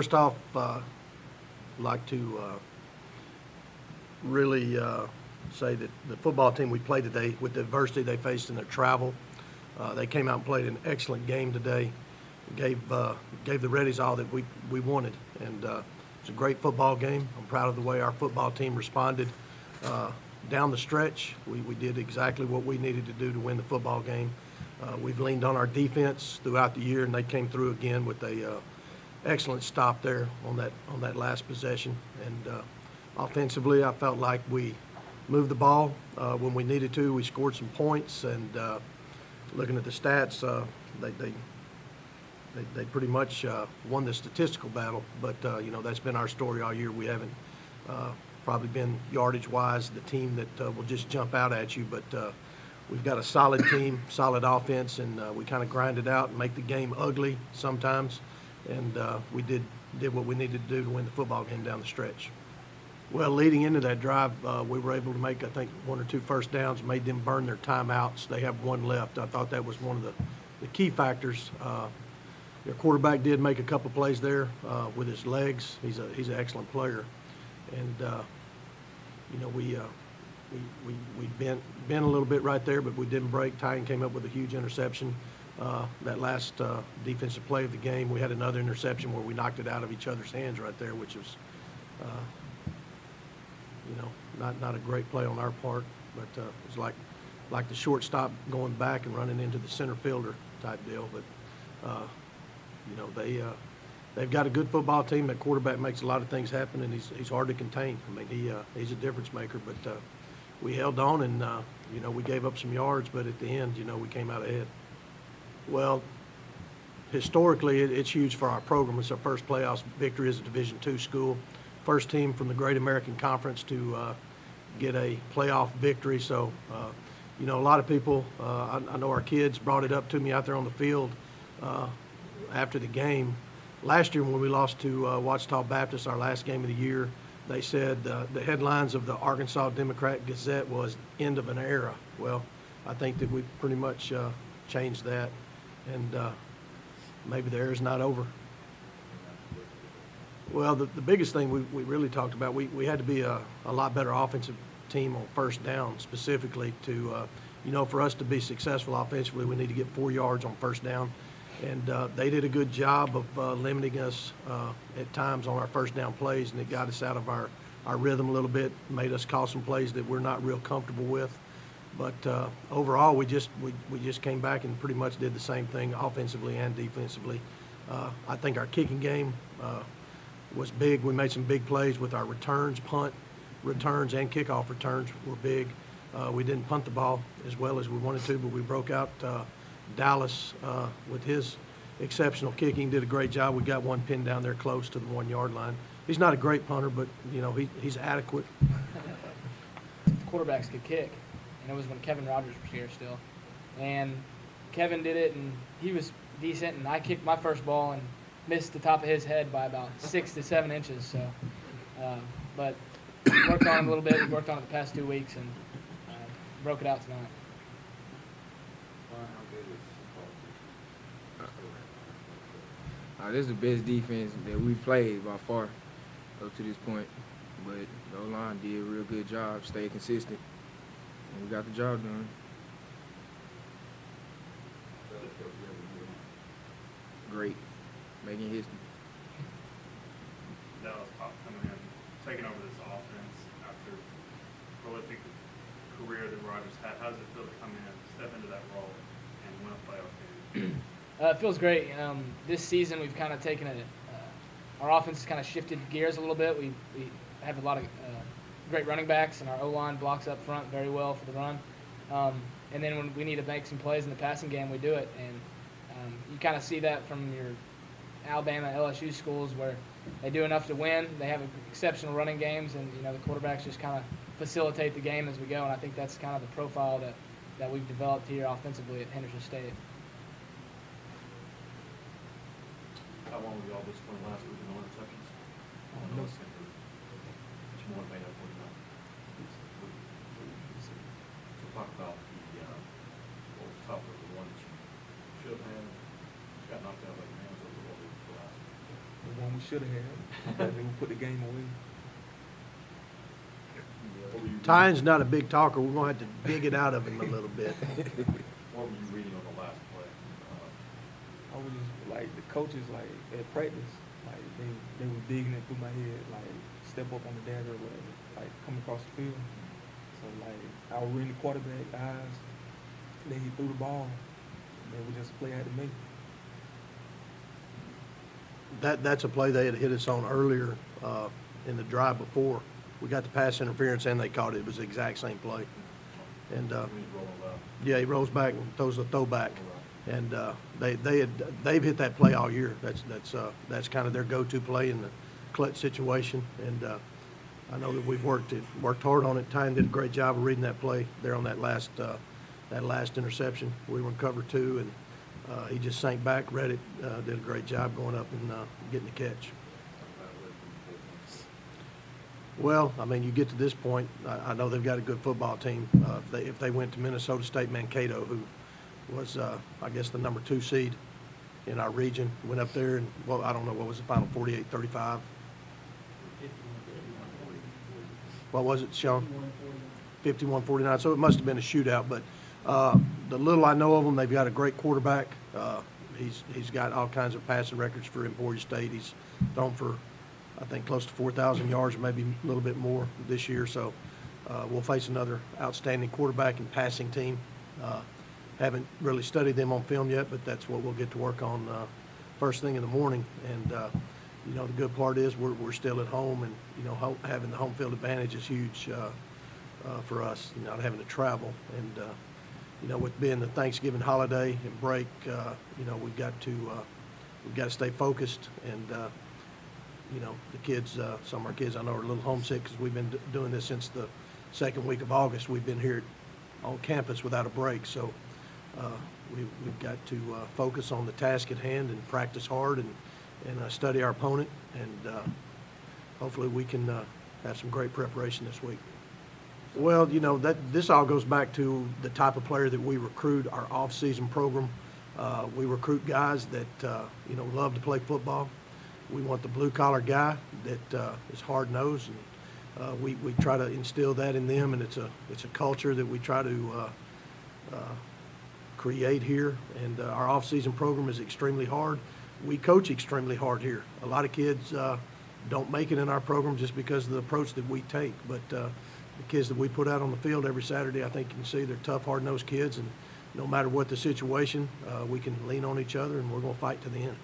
first off, like to really say that the football team we played today, with the adversity they faced in their travel, they came out and played an excellent game today. Gave the Reddies all that we wanted, and it's a great football game. I'm proud of the way our football team responded down the stretch. We did exactly what we needed to do to win the football game. We've leaned on our defense throughout the year, and they came through again with a excellent stop there on that last possession. And offensively, I felt like we moved the ball when we needed to. We scored some points, and looking at the stats, they pretty much won the statistical battle. But that's been our story all year. We haven't probably been yardage-wise the team that will just jump out at you, but we've got a solid team, solid offense, and we kind of grind it out and make the game ugly sometimes. And we did what we needed to do to win the football game down the stretch. Well, leading into that drive, we were able to make, I think, 1 or 2 first downs, made them burn their timeouts. They have 1 left. I thought that was one of the key factors. Their quarterback did make a couple plays there with his legs. He's an excellent player, and we bent a little bit right there, but we didn't break. Tyson came up with a huge interception. That last defensive play of the game, we had another interception where we knocked it out of each other's hands right there, which was not a great play on our part, but it was like the shortstop going back and running into the center fielder type deal. But they've got a good football team. That quarterback makes a lot of things happen, and he's hard to contain. I mean, he's a difference maker. But we held on, and we gave up some yards, but at the end, we came out ahead. Well, historically, it's huge for our program. It's our first playoffs victory as a Division II school. First team from the Great American Conference to get a playoff victory. So, a lot of people, I know our kids brought it up to me out there on the field after the game. Last year when we lost to Ouachita Baptist, our last game of the year, they said the headlines of the Arkansas Democrat Gazette was end of an era. Well, I think that we pretty much changed that, and maybe the era's not over. Well, the biggest thing we really talked about, we had to be a lot better offensive team on first down specifically to, for us to be successful offensively, we need to get 4 yards on first down. And they did a good job of limiting us at times on our first down plays, and it got us out of our rhythm a little bit, made us call some plays that we're not real comfortable with. But overall, we just came back and pretty much did the same thing offensively and defensively. I think our kicking game was big. We made some big plays with our returns, punt returns and kickoff returns were big. We didn't punt the ball as well as we wanted to, but we broke out Dallas with his exceptional kicking, did a great job. We got one pinned down there close to the 1 yard line. He's not a great punter, but he's adequate. Quarterbacks could kick, and it was when Kevin Rogers was here still. And Kevin did it, and he was decent, and I kicked my first ball and missed the top of his head by about 6 to 7 inches. So, but we worked on it a little bit. We worked on it the past 2 weeks, and broke it out tonight. This is the best defense that we've played by far up to this point. But the O-line did a real good job, stayed consistent, and we got the job done. Great, making history. That was Pop coming in, taking over this offense after prolific career that Rogers had. How does it feel to come in, step into that role, and win a playoff game? It feels great. This season we've kind of taken our offense has kind of shifted gears a little bit. We have a lot of great running backs, and our O-line blocks up front very well for the run. And then when we need to make some plays in the passing game, we do it. And you kind of see that from your Alabama, LSU schools where they do enough to win. They have exceptional running games, and the quarterbacks just kind of facilitate the game as we go. And I think that's kind of the profile that we've developed here offensively at Henderson State. How long were y'all disciplined last week in no interceptions? No. Which one made up for that? So talk about what was tough with the one that you should have had. Got knocked out by your hands over the last week. the one we should have had. That we put the game away. What were you Tyon's not a big talker. We're going to have to dig it out of him a little bit. What were you reading on the last play? I was just like the coaches like at practice, like they were digging it through my head, like step up on the dagger, or whatever, like come across the field. So like I was reading the quarterback eyes, then he threw the ball, and it was just a play I had to make. That's a play they had hit us on earlier in the drive before. We got the pass interference and they caught it. It was the exact same play. And When he's rolling left. yeah, he rolls back and throws a throwback. And they've hit that play all year. That's kind of their go-to play in the clutch situation. And I know that we've worked hard on it. Tyon did a great job of reading that play there on that last interception. We were in cover 2, and he just sank back, read it, did a great job going up and getting the catch. Well, I mean, you get to this point, I know they've got a good football team. If they went to Minnesota State Mankato, who was, I guess, the number 2 seed in our region, went up there and, well, I don't know, what was the final, 48-35? What was it, Sean? 51-49, so it must have been a shootout. But the little I know of them, they've got a great quarterback. He's got all kinds of passing records for Emporia State. He's thrown for, I think, close to 4,000 yards, maybe a little bit more this year. So we'll face another outstanding quarterback and passing team. Haven't really studied them on film yet, but that's what we'll get to work on first thing in the morning. And you know, the good part is we're still at home, and you know, having the home field advantage is huge for us. Not having to travel, and you know, with being the Thanksgiving holiday and break, you know, we've got to stay focused. And you know, the kids, some of our kids I know are a little homesick because we've been doing this since the second week of August. We've been here on campus without a break, so we've got to focus on the task at hand and practice hard and study our opponent, and hopefully we can have some great preparation this week. Well, you know, this all goes back to the type of player that we recruit, our off-season program. We recruit guys that, you know, love to play football. We want the blue-collar guy that is hard-nosed, and we try to instill that in them, and it's a culture that we try to create here. And our off-season program is extremely hard. We coach extremely hard here. A lot of kids don't make it in our program just because of the approach that we take. But the kids that we put out on the field every Saturday, I think you can see they're tough, hard-nosed kids. And no matter what the situation, we can lean on each other, and we're going to fight to the end.